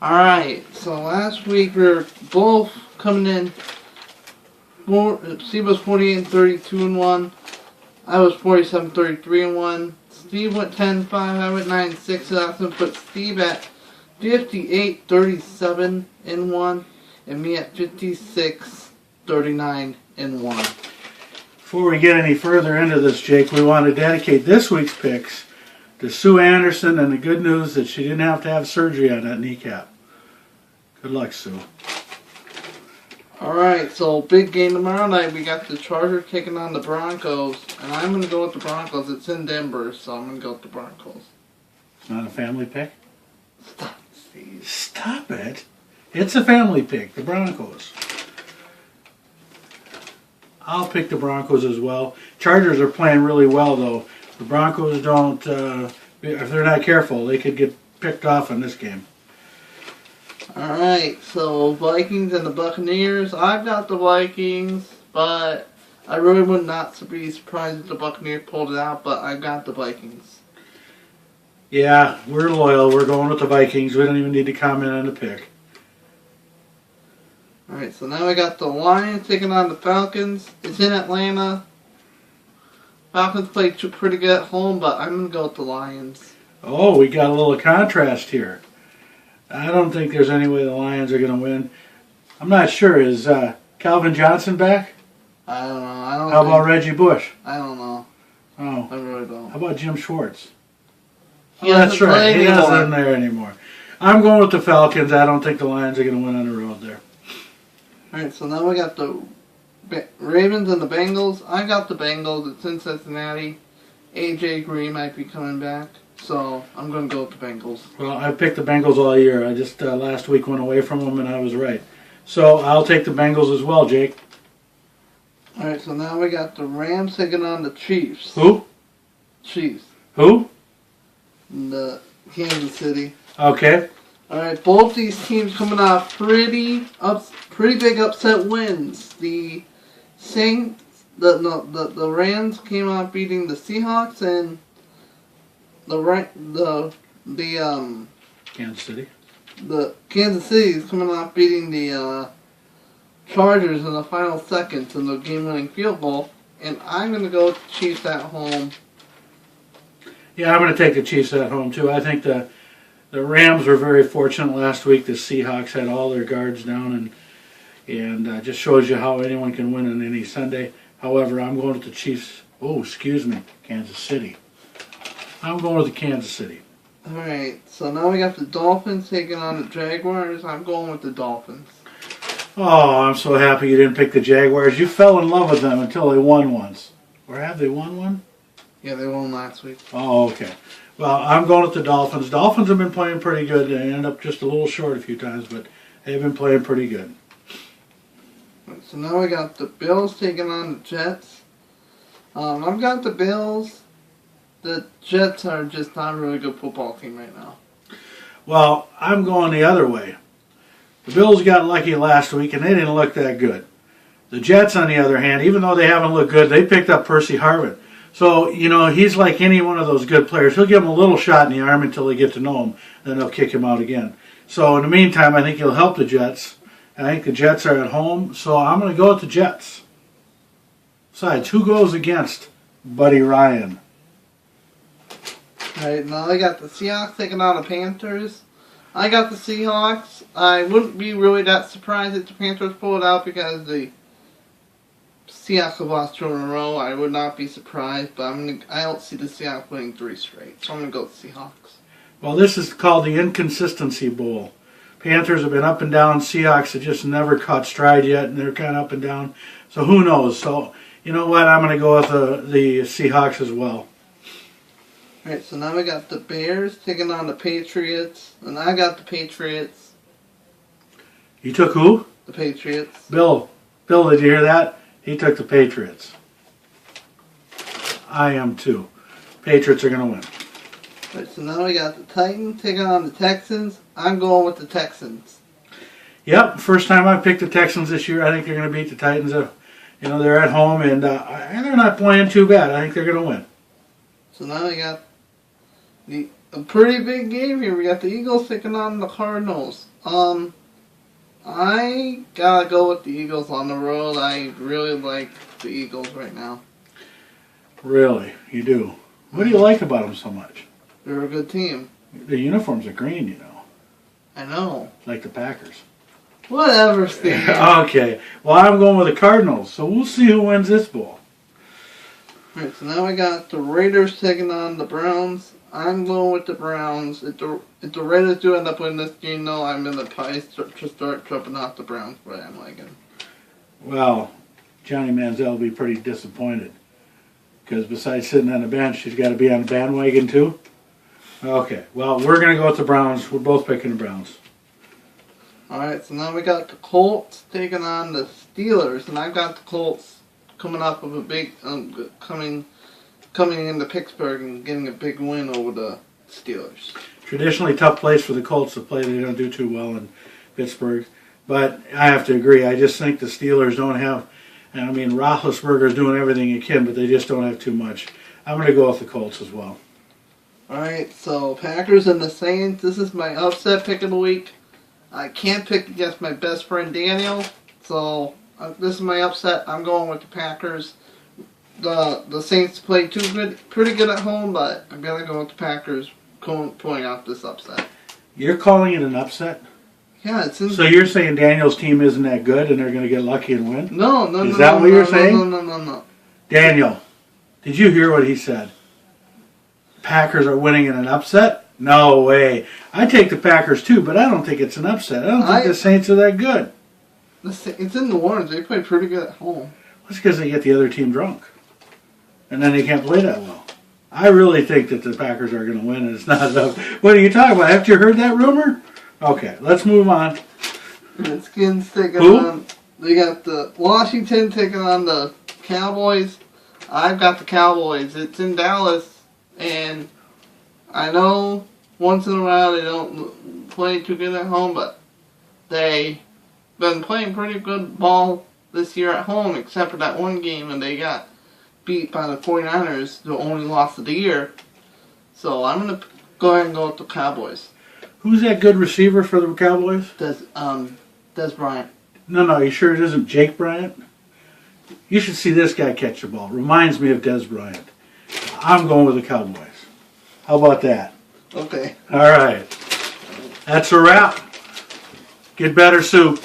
Alright, so last week we were both coming in. Steve was 48-32-1. I was 47-33-1. Steve went 10-5. I went 9-6. That's going to put Steve at 58-37-1. And me at 56-39-1. Before we get any further into this, Jake, we want to dedicate this week's picks to Sue Anderson and the good news that she didn't have to have surgery on that kneecap. Good luck, Sue. Alright, so big game tomorrow night. We got the Chargers taking on the Broncos. And I'm going to go with the Broncos. It's in Denver, so I'm going to go with the Broncos. It's not a family pick? Stop, Steve. Stop it. It's a family pick, the Broncos. I'll pick the Broncos as well. Chargers are playing really well, though. The Broncos don't, if they're not careful, they could get picked off in this game. Alright, so Vikings and the Buccaneers. I've got the Vikings, but I really would not be surprised if the Buccaneers pulled it out, but I got the Vikings. Yeah, we're loyal. We're going with the Vikings. We don't even need to comment on the pick. Alright, so now we got the Lions taking on the Falcons. It's in Atlanta. Falcons played pretty good at home, but I'm going to go with the Lions. Oh, we got a little contrast here. I don't think there's any way the Lions are going to win. I'm not sure. Is Calvin Johnson back? I don't know. How about Reggie Bush? I don't know. Oh. I really don't. How about Jim Schwartz? He That's right. He isn't there anymore. I'm going with the Falcons. I don't think the Lions are going to win on the road there. Alright, so now we got the Ravens and the Bengals. I got the Bengals. It's in Cincinnati. AJ Green might be coming back. So, I'm going to go with the Bengals. Well, I picked the Bengals all year. I just last week went away from them, and I was right. So, I'll take the Bengals as well, Jake. Alright, so now we got the Rams taking on the Chiefs. Who? Chiefs. Who? The Kansas City. Okay. Alright, both these teams coming off pretty big upset wins. The Saints, the Rams came out beating the Seahawks, and Kansas City. The Kansas City is coming off beating the Chargers in the final seconds in the game-winning field goal, and I'm going to go with the Chiefs at home. Yeah, I'm going to take the Chiefs at home too. I think the Rams were very fortunate last week. The Seahawks had all their guards down, and just shows you how anyone can win on any Sunday. However, I'm going with the Chiefs. Oh, excuse me, Kansas City. I'm going with the Kansas City. Alright, so now we got the Dolphins taking on the Jaguars. I'm going with the Dolphins. Oh, I'm so happy you didn't pick the Jaguars. You fell in love with them until they won once. Or have they won one? Yeah, they won last week. Oh, okay. Well, I'm going with the Dolphins. Dolphins have been playing pretty good. They ended up just a little short a few times, but they've been playing pretty good. So now we got the Bills taking on the Jets. I've got the Bills. The Jets are just not a really good football team right now. Well, I'm going the other way. The Bills got lucky last week, and they didn't look that good. The Jets, on the other hand, even though they haven't looked good, they picked up Percy Harvin. So, he's like any one of those good players. He'll give them a little shot in the arm until they get to know him, then they'll kick him out again. So, in the meantime, I think he'll help the Jets. I think the Jets are at home, so I'm going to go with the Jets. Besides, who goes against Buddy Ryan? Alright, now I got the Seahawks taking on the Panthers. I got the Seahawks. I wouldn't be really that surprised if the Panthers pull it out because the Seahawks have lost 2 in a row. I would not be surprised, but I don't see the Seahawks winning 3 straight. So I'm going to go with the Seahawks. Well, this is called the Inconsistency Bowl. Panthers have been up and down. Seahawks have just never caught stride yet, and they're kind of up and down. So who knows? So, you know what? I'm going to go with the Seahawks as well. Alright, so now we got the Bears taking on the Patriots, and I got the Patriots. You took who? The Patriots. Bill, did you hear that? He took the Patriots. I am too. Patriots are going to win. Alright, so now we got the Titans taking on the Texans. I'm going with the Texans. Yep, first time I picked the Texans this year. I think they're going to beat the Titans. They're at home, and they're not playing too bad. I think they're going to win. So now we got the a pretty big game here. We got the Eagles taking on the Cardinals. I gotta go with the Eagles on the road. I really like the Eagles right now. Really? You do? What do you like about them so much? They're a good team. The uniforms are green, you know. I know. Like the Packers. Whatever, Steve. Okay. Well, I'm going with the Cardinals, so we'll see who wins this ball. Alright, so now we got the Raiders taking on the Browns. I'm going with the Browns. If the Raiders do end up winning this game, though, I'm in the pies to start jumping off the Browns, but I'm liking. Well, Johnny Manziel will be pretty disappointed. Because besides sitting on the bench, he's got to be on the bandwagon, too? Okay. Well, we're going to go with the Browns. We're both picking the Browns. Alright, so now we got the Colts taking on the Steelers, and I've got the Colts coming up with a big, coming into Pittsburgh and getting a big win over the Steelers. Traditionally tough place for the Colts to play. They don't do too well in Pittsburgh. But I have to agree. I just think the Steelers don't have, I mean, Roethlisberger's doing everything he can, but they just don't have too much. I'm going to go with the Colts as well. Alright, so Packers and the Saints. This is my upset pick of the week. I can't pick against my best friend Daniel, so this is my upset. I'm going with the Packers. The Saints play pretty good at home, but I'm gonna go with the Packers, pulling out this upset. You're calling it an upset? Yeah, it's in. So you're saying Daniel's team isn't that good, and they're going to get lucky and win? No. Is that what you're saying? No. Daniel, did you hear what he said? Packers are winning in an upset? No way. I take the Packers too, but I don't think it's an upset. I don't think the Saints are that good. It's in New Orleans. They play pretty good at home. That's because they get the other team drunk. And then they can't play that well. I really think that the Packers are going to win, and it's not enough. What are you talking about? Haven't you heard that rumor? Okay, let's move on. Redskins taking on. They got the Washington taking on the Cowboys. I've got the Cowboys. It's in Dallas, and I know once in a while they don't play too good at home, but they've been playing pretty good ball this year at home, except for that one game, and they got beat by the 49ers, the only loss of the year. So I'm going to go ahead and go with the Cowboys. Who's that good receiver for the Cowboys? Des Bryant. No, you sure it isn't Jake Bryant? You should see this guy catch the ball. Reminds me of Des Bryant. I'm going with the Cowboys. How about that? Okay. All right. That's a wrap. Get better, Sue.